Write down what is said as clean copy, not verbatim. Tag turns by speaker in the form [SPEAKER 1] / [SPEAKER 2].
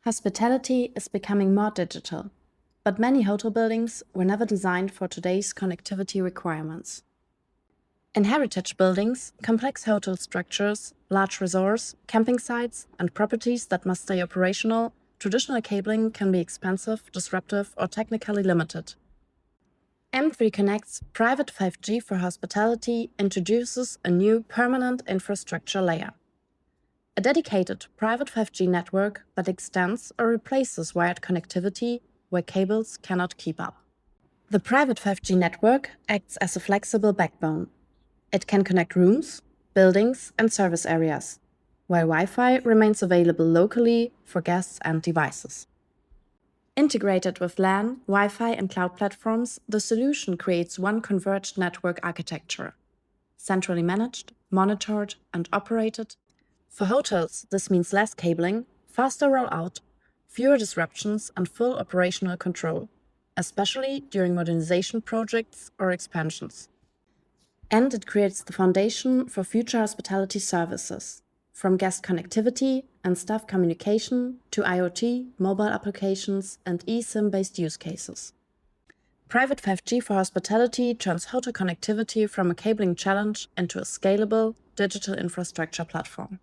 [SPEAKER 1] Hospitality is becoming more digital, but many hotel buildings were never designed for today's connectivity requirements. In heritage buildings, complex hotel structures, large resorts, camping sites, and properties that must stay operational, traditional cabling can be expensive, disruptive, or technically limited. m3connect's private 5G for hospitality introduces a new permanent infrastructure layer. A dedicated private 5G network that extends or replaces wired connectivity where cables cannot keep up. The private 5G network acts as a flexible backbone. It can connect rooms, buildings, and service areas, while Wi-Fi remains available locally for guests and devices. Integrated with LAN, Wi-Fi, and cloud platforms, the solution creates one converged network architecture, centrally managed, monitored, and operated. For hotels, this means less cabling, faster rollout, fewer disruptions, and full operational control, especially during modernization projects or expansions. And it creates the foundation for future hospitality services, from guest connectivity and staff communication to IoT, mobile applications, and eSIM-based use cases. Private 5G for hospitality turns hotel connectivity from a cabling challenge into a scalable digital infrastructure platform.